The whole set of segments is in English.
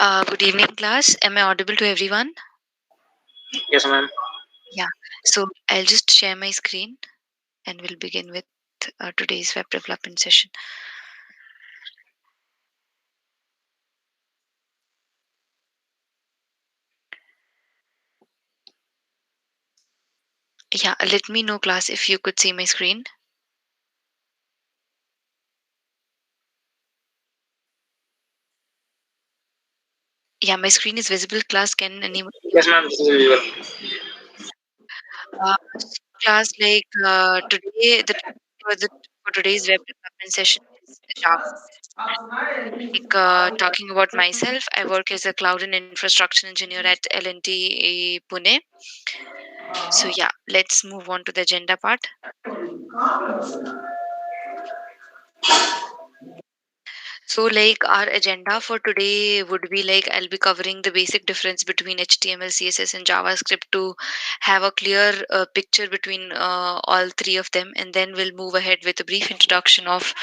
Good evening, class. Am I audible to everyone? Yes, ma'am. Yeah. So I'll just share my screen and we'll begin with today's web development session. Yeah, let me know, class, if you could see my screen. Yeah, my screen is visible, class. Can anyone see Yes, me? ma'am. This is visual. So class, today, the topic for today's web development session is JavaScript. Talking about myself, I work as a cloud and infrastructure engineer at L&T Pune. So yeah, let's move on to the agenda part. So, like, our agenda for today would be like I'll be covering the basic difference between HTML, CSS, and JavaScript to have a clear picture between all three of them, and then we'll move ahead with a brief introduction of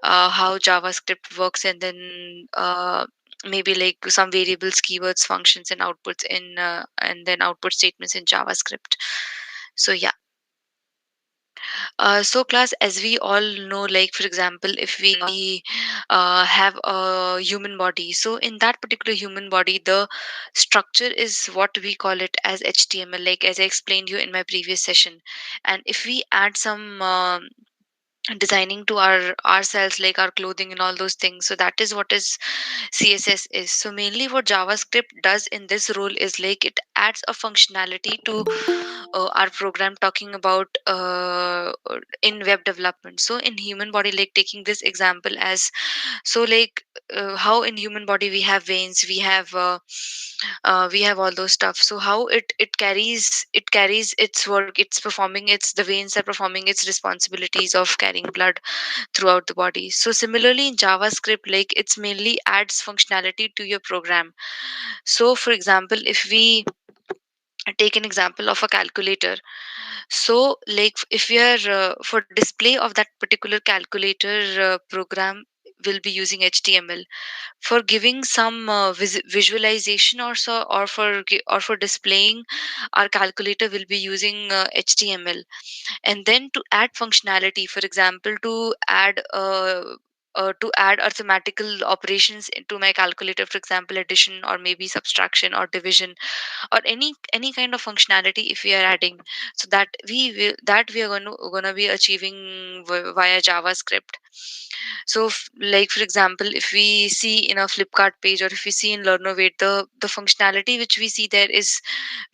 how JavaScript works, and then maybe like some variables, keywords, functions, and outputs in and then output statements in JavaScript. So yeah. So, class, as we all know, like for example, if we have a human body, so in that particular human body, the structure is what we call it as HTML, like as I explained you in my previous session. And if we add some designing to ourselves, like our clothing and all those things, so that is what is CSS is. So mainly what JavaScript does in this role is like it adds a functionality to our program, talking about in web development. So in human body, like taking this example as, so like how in human body we have veins, we have all those stuff. So how it carries its work, it's performing its the veins are performing its responsibilities of carrying blood throughout the body. So similarly in JavaScript, like it's mainly adds functionality to your program. So for example, if we take an example of a calculator, so like if we are for display of that particular calculator program, will be using HTML. For giving some visualization or so, or for displaying our calculator, will be using HTML. And then to add functionality, for example, to add arithmetical operations into my calculator, for example addition or maybe subtraction or division, or any kind of functionality if we are adding, so that we are going to be achieving via JavaScript. So like for example, if we see in a Flipkart page, or if we see in Learnovate, the functionality which we see there is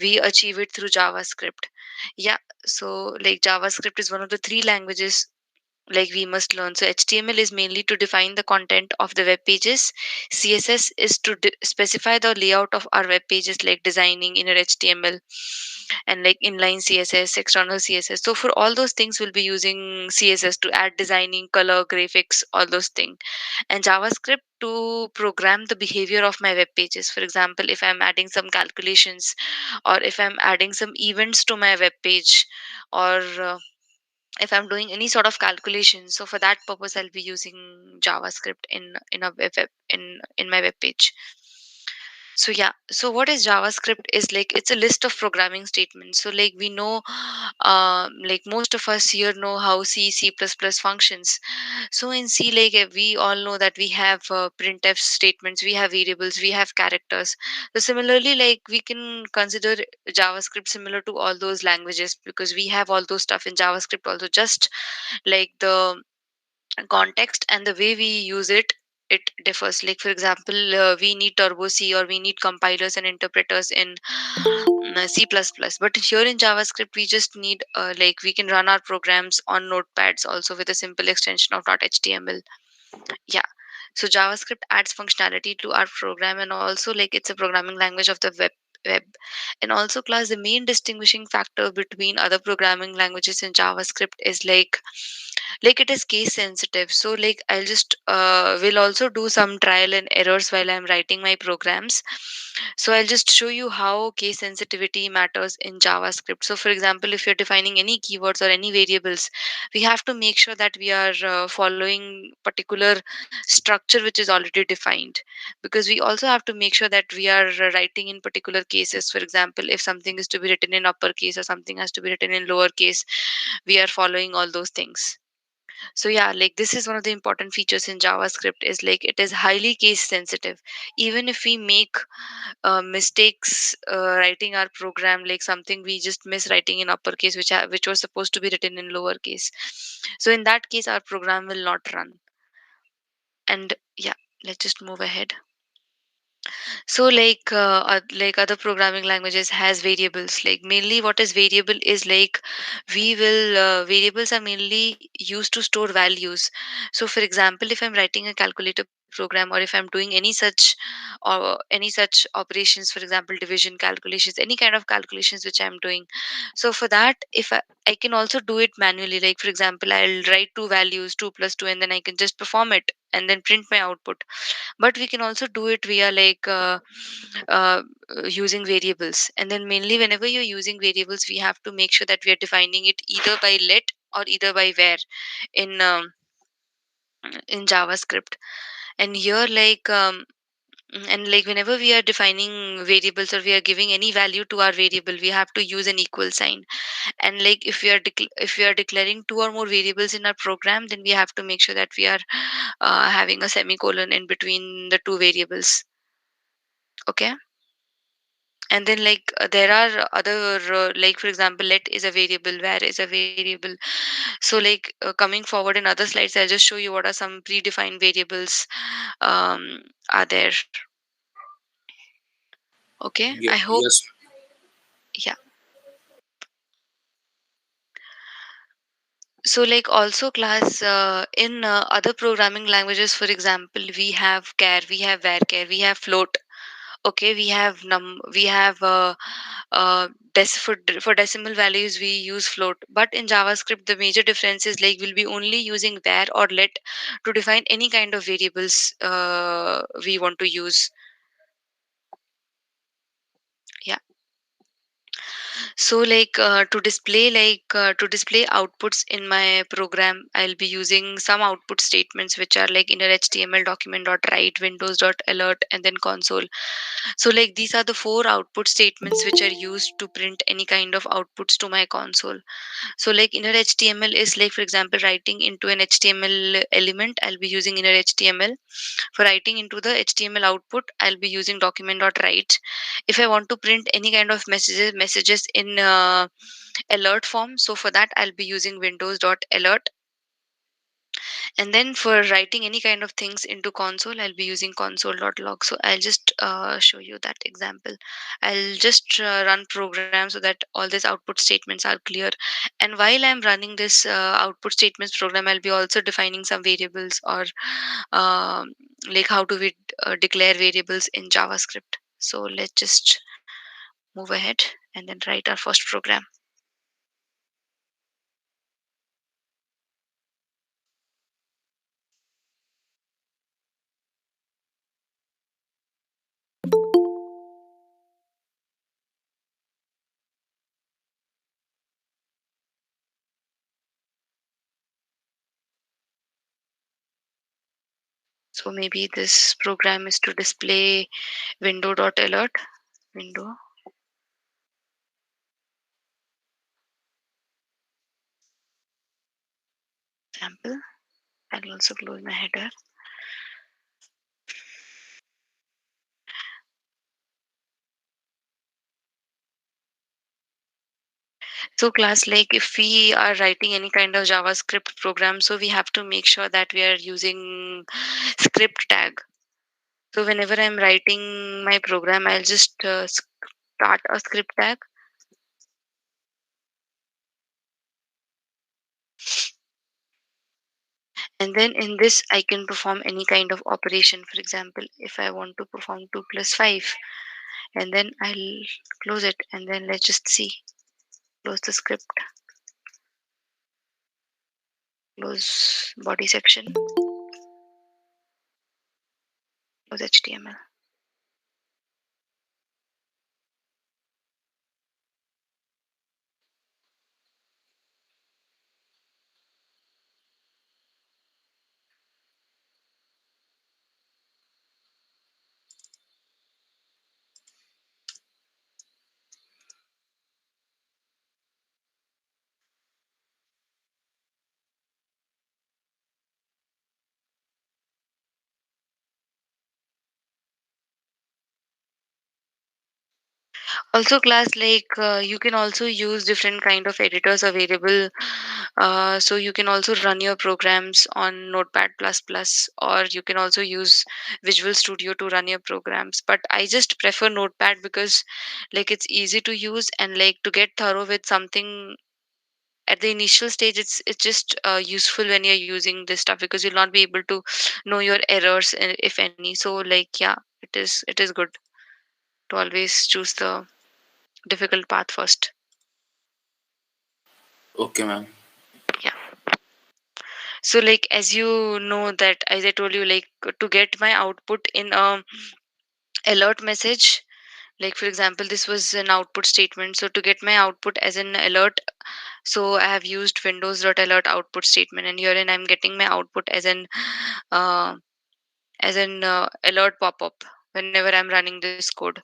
we achieve it through JavaScript. Yeah. So like JavaScript is one of the three languages like we must learn. So HTML is mainly to define the content of the web pages. CSS is to specify the layout of our web pages, like designing inner HTML and like inline CSS, external CSS. So for all those things, we'll be using CSS to add designing, color, graphics, all those things, and JavaScript to program the behavior of my web pages. For example, if I'm adding some calculations, or if I'm adding some events to my web page, or if I'm doing any sort of calculation, so for that purpose I'll be using JavaScript in a in my web page. So yeah, so what is JavaScript is like it's a list of programming statements. So like we know, like most of us here know how C++ functions. So in C, like we all know that we have printf statements, we have variables, we have characters. So similarly, like we can consider JavaScript similar to all those languages, because we have all those stuff in JavaScript also, just like the context and the way we use it differs. Like for example, we need turbo C, or we need compilers and interpreters in C++, but here in JavaScript we just need like we can run our programs on notepads also with a simple extension of .html. Yeah. So JavaScript adds functionality to our program, and also like it's a programming language of the web. And also, class, the main distinguishing factor between other programming languages in JavaScript is like like it is case sensitive. So like I'll just will also do some trial and errors while I'm writing my programs. So I'll just show you how case sensitivity matters in JavaScript. So for example, if you're defining any keywords or any variables, we have to make sure that we are following particular structure which is already defined, because we also have to make sure that we are writing in particular cases. For example, if something is to be written in uppercase or something has to be written in lowercase, we are following all those things. So yeah, like this is one of the important features in JavaScript, is like it is highly case sensitive. Even if we make mistakes writing our program, like something we just miss writing in uppercase which was supposed to be written in lowercase, so in that case our program will not run. And yeah, let's just move ahead. So like other programming languages has variables. Like mainly what is variable is like we will variables are mainly used to store values. So for example, if I'm writing a calculator program, or if I'm doing any such operations, for example division calculations, any kind of calculations which I'm doing, so for that, if I can also do it manually. Like for example, I'll write two values, 2 plus 2, and then I can just perform it and then print my output. But we can also do it via uh, using variables. And then mainly whenever you're using variables, we have to make sure that we are defining it either by let or either by where in in JavaScript. And here and like whenever we are defining variables or we are giving any value to our variable, we have to use an equal sign. And like if if we are declaring two or more variables in our program, then we have to make sure that we are having a semicolon in between the two variables. Okay. And then there are other like for example, let is a variable, where is a variable. So coming forward in other slides, I'll just show you what are some predefined variables are there. Okay, I hope. Yes. Yeah. So also class in other programming languages, for example, we have char, we have varchar, we have float. Okay, we have for decimal values we use float. But in JavaScript, the major difference is like we'll be only using var or let to define any kind of variables we want to use. Yeah. So to display outputs in my program, I'll be using some output statements which are like inner HTML document dot write, windows dot alert, and then console. So these are the four output statements which are used to print any kind of outputs to my console. So inner HTML is like for example writing into an HTML element, I'll be using inner HTML. For writing into the HTML output, I'll be using document.write. If I want to print any kind of messages in alert form, so for that I'll be using windows.alert. And then for writing any kind of things into console, I'll be using console.log. So I'll just show you that example. I'll just run program so that all these output statements are clear. And while I'm running this output statements program, I'll be also defining some variables, or um, like how do we declare variables in JavaScript. So let's just move ahead and then write our first program. So maybe this program is to display window.alert. Window sample. I'll also close my header. So class, if we are writing any kind of JavaScript program, so we have to make sure that we are using script tag. So whenever I'm writing my program, I'll just start a script tag. And then in this, I can perform any kind of operation. For example, if I want to perform 2 plus 5, and then I'll close it. And then let's just see, close the script. close body section, close HTML. Also class, like you can also use different kind of editors available, so you can also run your programs on Notepad plus plus, or you can also use Visual Studio to run your programs. But I just prefer Notepad because like it's easy to use, and like to get thorough with something at the initial stage, it's just useful when you're using this stuff, because you'll not be able to know your errors, if any. So like yeah, it is good to always choose the difficult path first. Okay, ma'am. Yeah. So like as you know that, as I told you, like to get my output in alert message, like for example this was an output statement, so to get my output as an alert, so I have used windows.alert output statement, and herein I'm getting my output uh, as an alert pop-up whenever I'm running this code.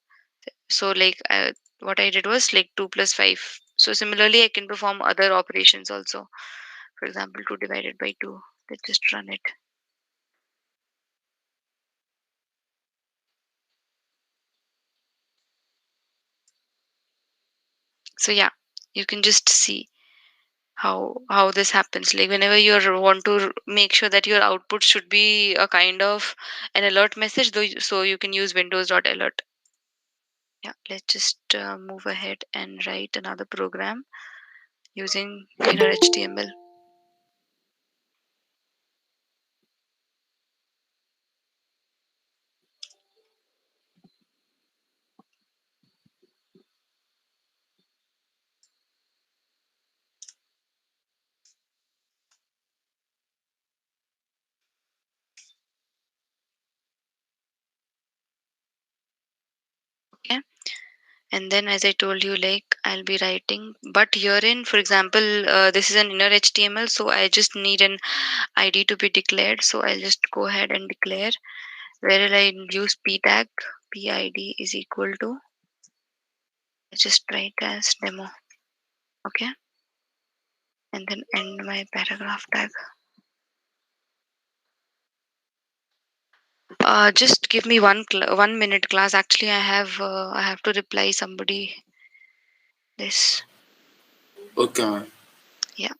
So like what I did was like 2 plus 5. So similarly I can perform other operations also. For example, 2 divided by 2. Let's just run it. So yeah, you can just see how this happens. Like whenever you want to make sure that your output should be a kind of an alert message, though, so you can use windows.alert. Yeah, let's just move ahead and write another program using inner HTML. Okay. And then as I told you, like I'll be writing, but herein, for example, this is an inner HTML, so I just need an ID to be declared. So I'll just go ahead and declare, where I use p tag. PID is equal to, just write as demo. Okay. And then end my paragraph tag. Just give me 1 minute, class. Actually I have to reply somebody this. Okay, ma'am. Yeah.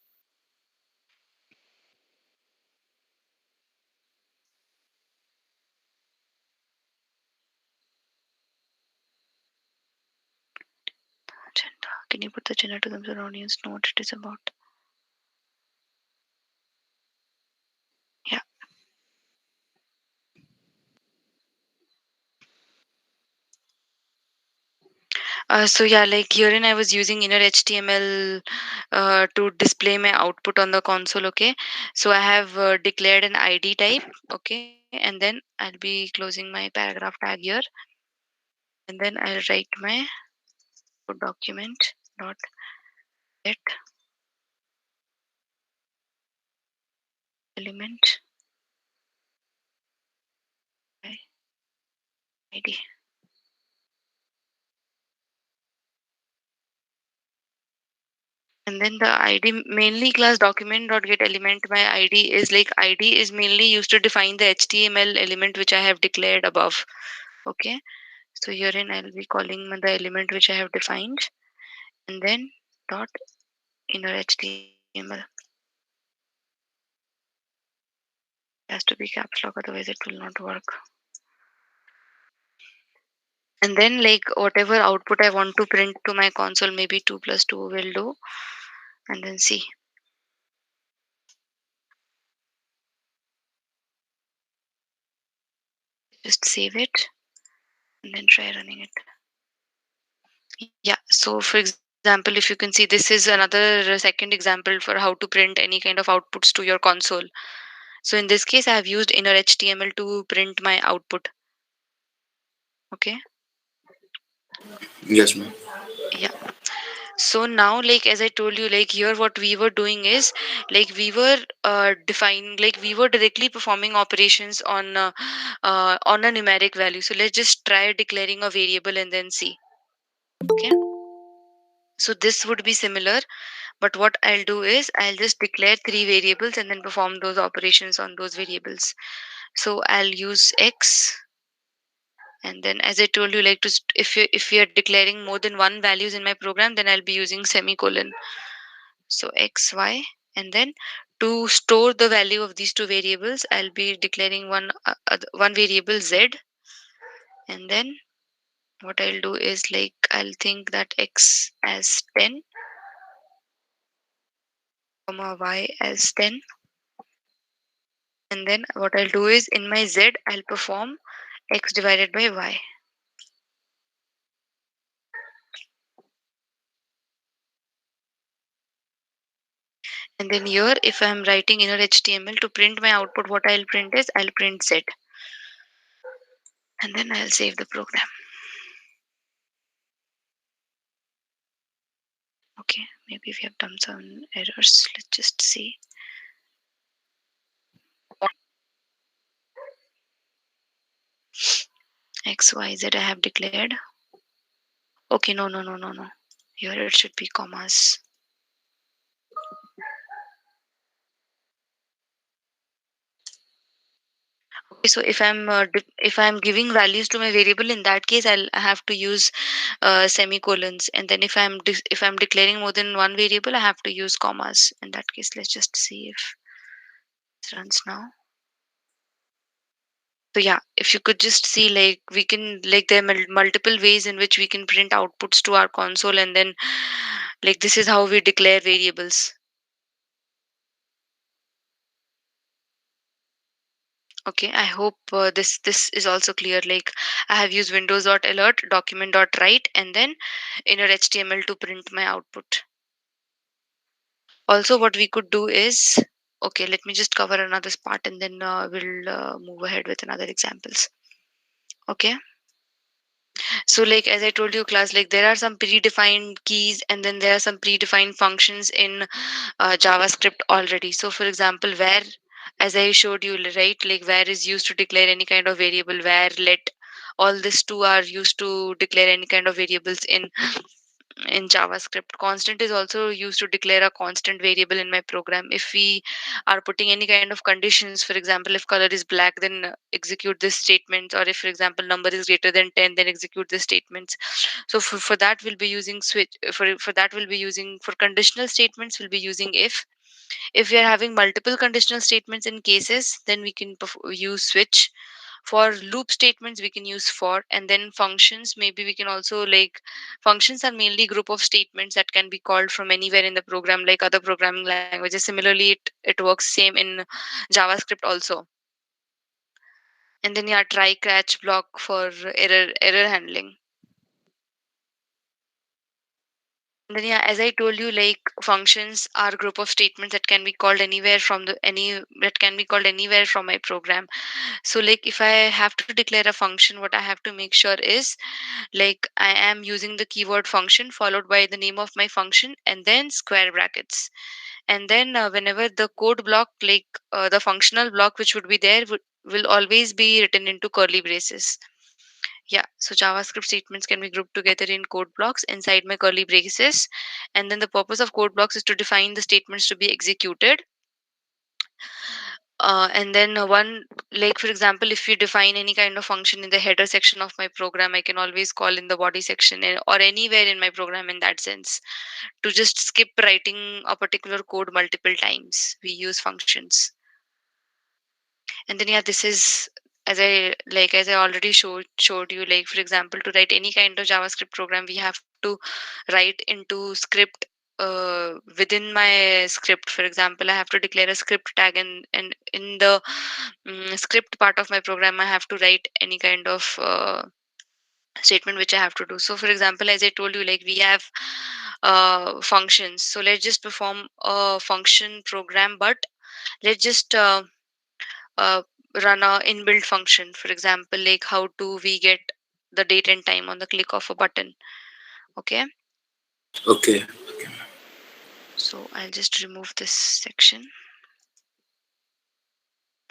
Agenda. Can you put the agenda to the audience know what it is about? Yeah. So yeah, like herein I was using inner HTML to display my output on the console. Okay, so I have declared an ID type. Okay, and then I'll be closing my paragraph tag here, and then I'll write my document dot get element by ID. And then the ID mainly class document dot get element by ID is like ID is mainly used to define the HTML element which I have declared above. Okay, so herein I'll be calling the element which I have defined, and then dot inner HTML. It has to be caps lock, otherwise it will not work. And then like whatever output I want to print to my console, maybe 2 plus 2 will do. And then see, just save it and then try running it. Yeah, so for example Example, if you can see, this is another second example for how to print any kind of outputs to your console. So in this case, I have used inner HTML to print my output. Okay. Yes, ma'am. Yeah. So now, like as I told you, like here what we were doing is, like we were defining, like we were directly performing operations on a numeric value. So let's just try declaring a variable and then see. Okay. So this would be similar, but what I'll do is I'll just declare three variables and then perform those operations on those variables. So I'll use x, and then as I told you, like if you are declaring more than one values in my program, then I'll be using semicolon. So x, y, and then to store the value of these two variables, I'll be declaring one variable z, and then what I'll do is like I'll think that x as 10, comma y as 10, and then what I'll do is in my z I'll perform x divided by y. And then here if I'm writing inner HTML to print my output, what I'll print is I'll print z, and then I'll save the program. Okay, maybe we have done some errors. Let's just see. X, Y, Z I have declared. Okay, no. Here it should be commas. Okay, so if I'm giving values to my variable, in that case I have to use semicolons, and then if I'm declaring more than one variable, I have to use commas. In that case, let's just see if it runs now. So yeah, if you could just see, like we can, like there are multiple ways in which we can print outputs to our console, and then like this is how we declare variables. Okay, I hope this is also clear. Like I have used windows.alert, document.write, and then inner HTML to print my output. Also, what we could do is, okay, let me just cover another part and then we'll move ahead with another examples. Okay. So, like as I told you, class, like there are some predefined keys and then there are some predefined functions in JavaScript already. So, for example, where, as I showed you, right, like where is used to declare any kind of variable, where, let, all these two are used to declare any kind of variables in JavaScript. Constant is also used to declare a constant variable in my program. If we are putting any kind of conditions, for example, if color is black, then execute this statement, or if, for example, number is greater than 10, then execute this statements. So for that, we'll be using switch. For that, we'll be using, for conditional statements, we'll be using if we are having multiple conditional statements in cases, then we can use switch. For loop statements we can use for, and then functions, maybe we can also, like functions are mainly group of statements that can be called from anywhere in the program, like other programming languages. Similarly, it works same in JavaScript also. And then yeah, try catch block for error handling. And then yeah, as I told you, like functions are group of statements that can be called anywhere from the any that can be called anywhere from my program. So like if I have to declare a function, what I have to make sure is, like I am using the keyword function followed by the name of my function and then square brackets. And then whenever the code block, like the functional block which would be there will always be written into curly braces. Yeah, so JavaScript statements can be grouped together in code blocks inside my curly braces. And then the purpose of code blocks is to define the statements to be executed. And then one, like for example, if you define any kind of function in the header section of my program, I can always call in the body section or anywhere in my program, in that sense, to just skip writing a particular code multiple times. We use functions. And then yeah, this is, as I already showed you, like for example, to write any kind of JavaScript program, we have to write into script. Within my script, for example, I have to declare a script tag, and in the script part of my program, I have to write any kind of statement which I have to do. So, for example, as I told you, like we have functions. So let's just perform a function program, but let's just uh, run a inbuilt function. For example, like how do we get the date and time on the click of a button? Okay, Okay. so I'll just remove this section.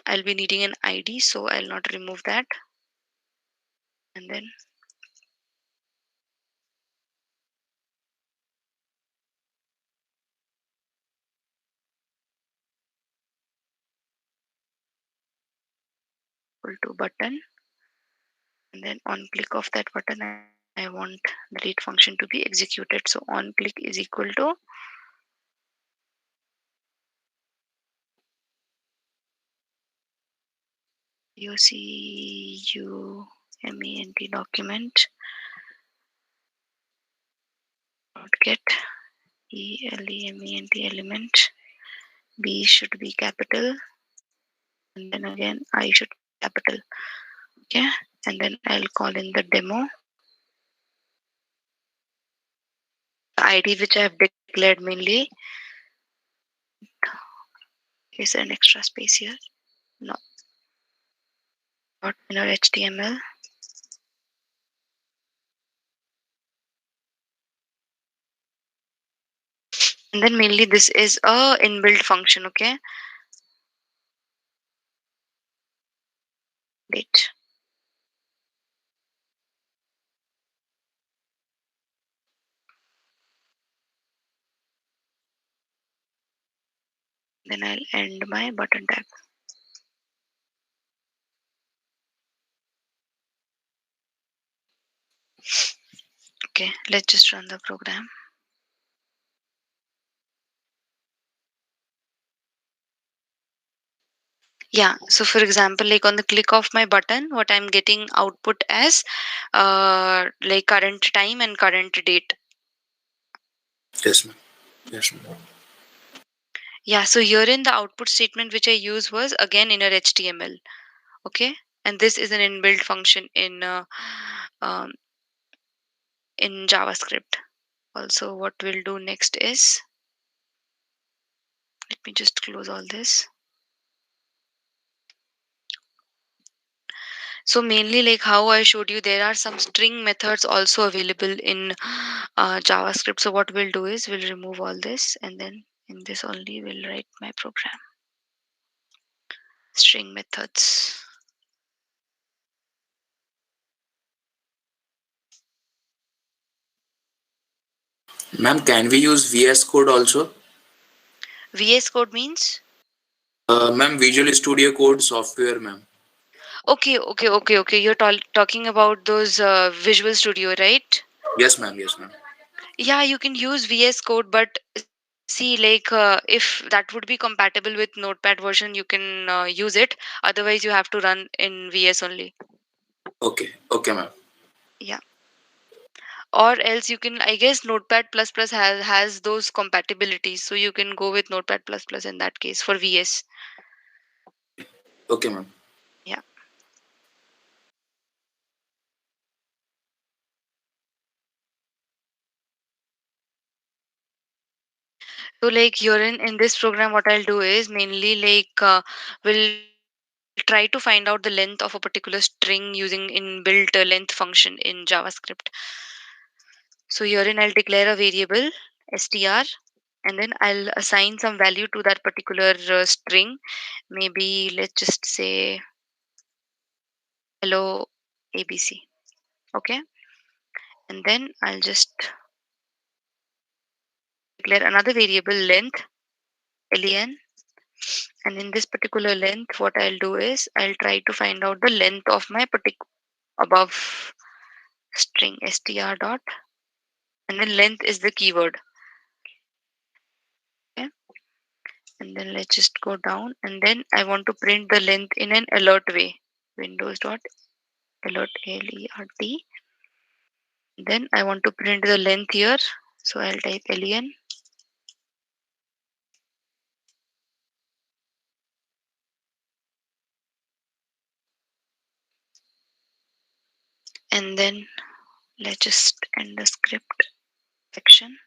I'll be needing an ID, so I'll not remove that. And then equal to button, and then on click of that button I want the read function to be executed. So on click is equal to ucumant document dot get element element. B should be capital, and then again I should be capital. Okay, and then I'll call in the demo. The ID which I have declared mainly is an extra space here. No, not inner HTML. And then mainly this is a inbuilt function. Okay, date. Then I'll end my button tag. Okay, let's just run the program. Yeah, so for example, like on the click of my button, what I'm getting output as like current time and current date. Yes, ma'am. Yes, ma'am. Yeah, so herein the output statement which I used was again inner HTML. Okay, and this is an inbuilt function um, in JavaScript. Also, what we'll do next is, let me just close all this. So mainly like how I showed you, there are some string methods also available in JavaScript. So what we'll do is we'll remove all this, and then in this only we'll write my program. String methods. Ma'am, can we use VS Code also? VS Code means? Ma'am, Visual Studio Code software, ma'am. Okay. You're talking about those Visual Studio, right? Yes, ma'am. Yes, ma'am. Yeah, you can use VS Code, but see, like if that would be compatible with Notepad version, you can use it. Otherwise, you have to run in VS only. Okay. Okay, ma'am. Yeah. Or else you can, I guess Notepad plus plus has those compatibilities, so you can go with Notepad plus plus in that case for VS. Okay. Okay, ma'am. Yeah. So like here in this program, what I'll do is mainly like we'll try to find out the length of a particular string using inbuilt length function in JavaScript. So herein I'll declare a variable str, and then I'll assign some value to that particular string. Maybe let's just say hello ABC. Okay, and then I'll just declare another variable length len, and in this particular length what I'll do is I'll try to find out the length of my above string str dot, and then length is the keyword. Okay, and then let's just go down, and then I want to print the length in an alert way. Windows dot alert alert, then I want to print the length here, so I'll type len, and then let's just end the script section.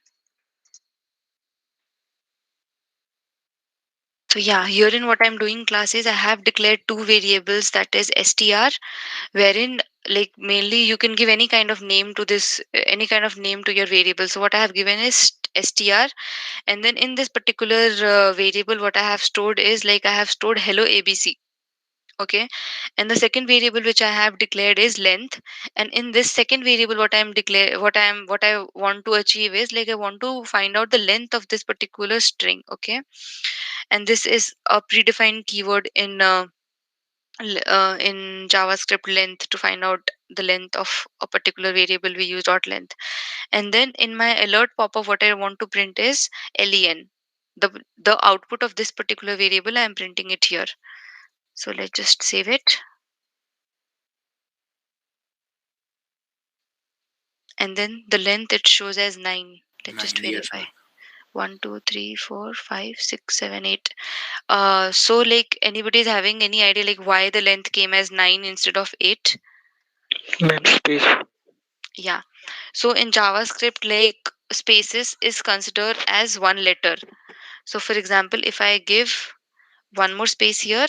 So yeah, herein what I'm doing class is I have declared two variables, that is str, wherein like mainly you can give any kind of name to this, any kind of name to your variable. So what I have given is str, and then in this particular variable what I have stored is like I have stored hello abc. Okay, and the second variable which I have declared is length, and in this second variable what I want to achieve is like I want to find out the length of this particular string. Okay, and this is a predefined keyword in JavaScript length. To find out the length of a particular variable we use dot length, and then in my alert pop-up what I want to print is len, the output of this particular variable. I am printing it here. So let's just save it, and then the length it shows as 9. Let's just 9, yes, verify. ma'am. 1 2 3 4 5 6 7 8. So like anybody is having any idea like why the length came as 9 instead of 8? Ma'am, space. Yeah, so in JavaScript like spaces is considered as one letter. So for example, if I give one more space here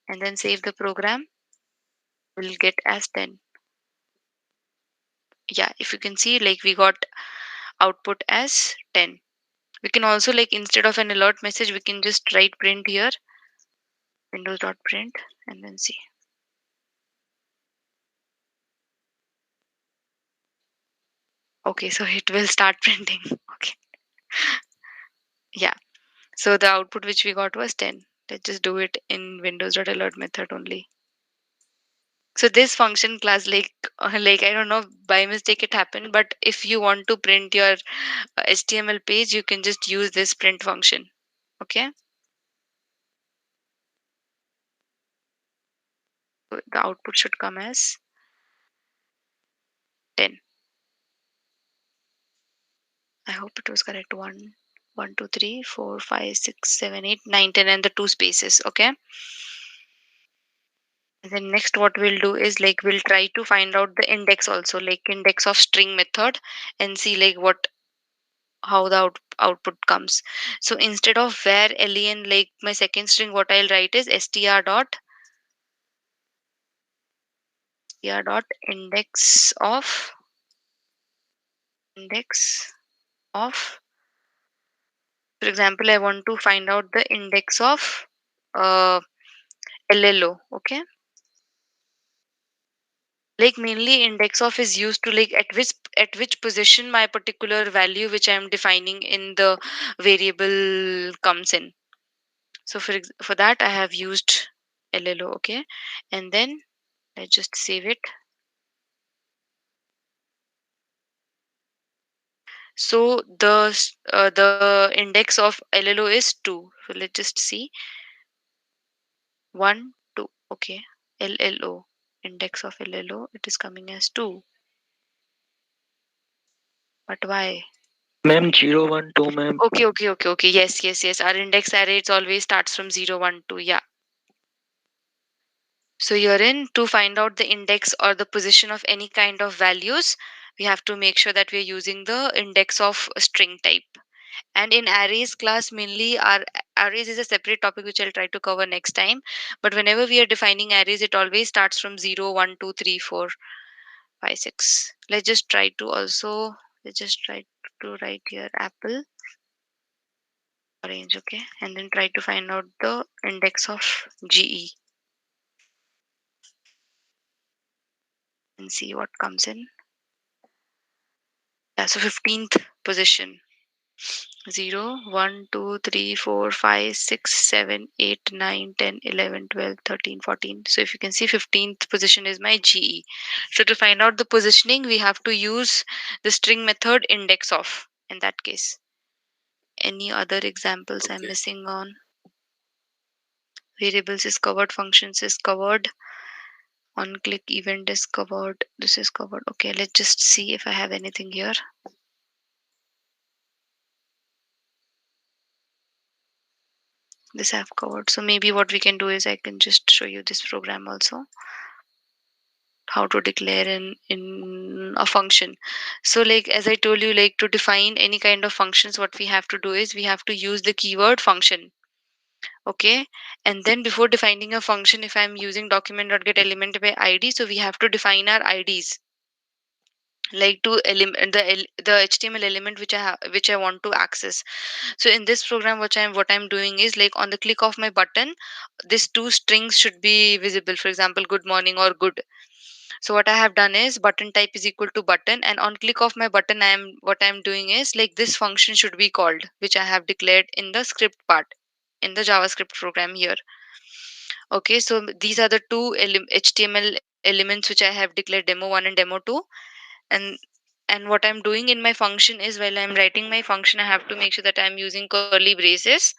and then save the program, we'll get as 10. Yeah, if you can see like we got output as 10. We can also like instead of an alert message we can just write print here, windows.print, and then see. Okay, so it will start printing. Okay, yeah, so the output which we got was 10. Let's just do it in windows.alert method only. So this function class like I don't know, by mistake it happened, but if you want to print your html page you can just use this print function. Okay, so the output should come as 10. I hope it was correct. 1 1 2 3 4 5 6 7 8 9 10 and the two spaces. Okay, and then next what we'll do is like we'll try to find out the index also, like index of string method, and see like what how the output comes. So instead of where len, like my second string, what I'll write is str dot index of, for example I want to find out the index of uh, llo. Okay, like mainly index of is used to like at which position my particular value which I am defining in the variable comes in. So for that I have used llo. Okay, and then let's just save it. So the index of llo is 2. So let's just see. 1 2. Okay, llo, index of llo, it is coming as 2. But why? Ma'am, 012, ma'am. Okay. Yes. Our index array it always starts from 0 1 2. Yeah. So you're in to find out the index or the position of any kind of values, we have to make sure that we're using the index of a string type. And in arrays class, mainly our arrays is a separate topic which I'll try to cover next time. But whenever we are defining arrays, it always starts from 0 1 2 3 4 5 6. Let's just try to write here apple, orange. Okay, and then try to find out the index of ge and see what comes in. Yeah, so 15th position. 0 1 2 3 4 5 6 7 8 9 10 11 12 13 14. So if you can see 15th position is my ge. So to find out the positioning we have to use the string method index of in that case. Any other examples I'm Okay. missing on? Variables is covered, functions is covered, on click event is covered, this is covered. Okay, let's just see if I have anything here. This I've covered. So maybe what we can do is I can just show you this program also, how to declare in a function. So like as I told you, like to define any kind of functions what we have to do is we have to use the keyword function. Okay, and then before defining a function, if I'm using document.get element by id, so we have to define our ids, like to element the html element which which I want to access. So in this program, what I'm doing is, like, on the click of my button, these two strings should be visible, for example, good morning or good. So what I have done is button type is equal to button, and on click of my button, I'm doing is, like, this function should be called, which I have declared in the script part in the JavaScript program here. Okay, so these are the two HTML elements which I have declared, demo 1 and demo 2. And and what I'm doing in my function is, while I'm writing my function, I have to make sure that I'm using curly braces,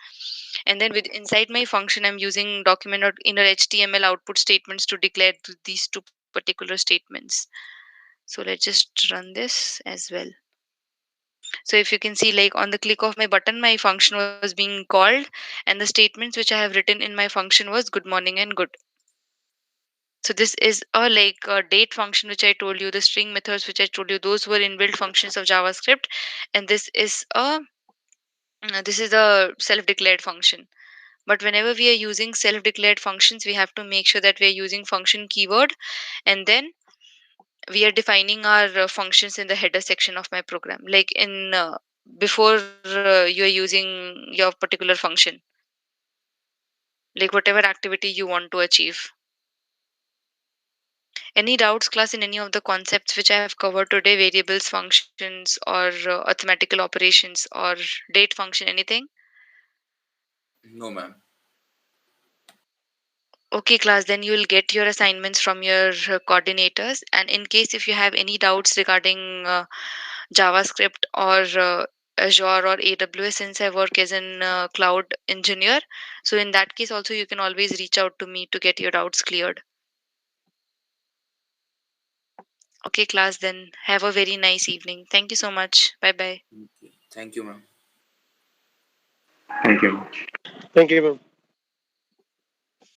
and then with inside my function I'm using document or inner HTML output statements to declare these two particular statements. So let's just run this as well. So if you can see, like, on the click of my button, my function was being called, and the statements which I have written in my function was good morning and good. So this is a, like, a date function which I told you, the string methods which I told you, those were inbuilt functions of JavaScript, and this is a self-declared function. But whenever we are using self-declared functions, we have to make sure that we are using function keyword, and then we are defining our functions in the header section of my program, like in before you are using your particular function, like whatever activity you want to achieve. Any doubts, class, in any of the concepts which I have covered today? Variables, functions, or arithmetical operations, or date function, anything? No, ma'am. Okay, class, then you will get your assignments from your coordinators. And in case if you have any doubts regarding JavaScript or Azure or AWS, since I work as an cloud engineer, so in that case also you can always reach out to me to get your doubts cleared. Okay, class, then have a very nice evening. Thank you so much. Bye bye. Okay. Thank you, ma'am. Thank you. Thank you, ma'am.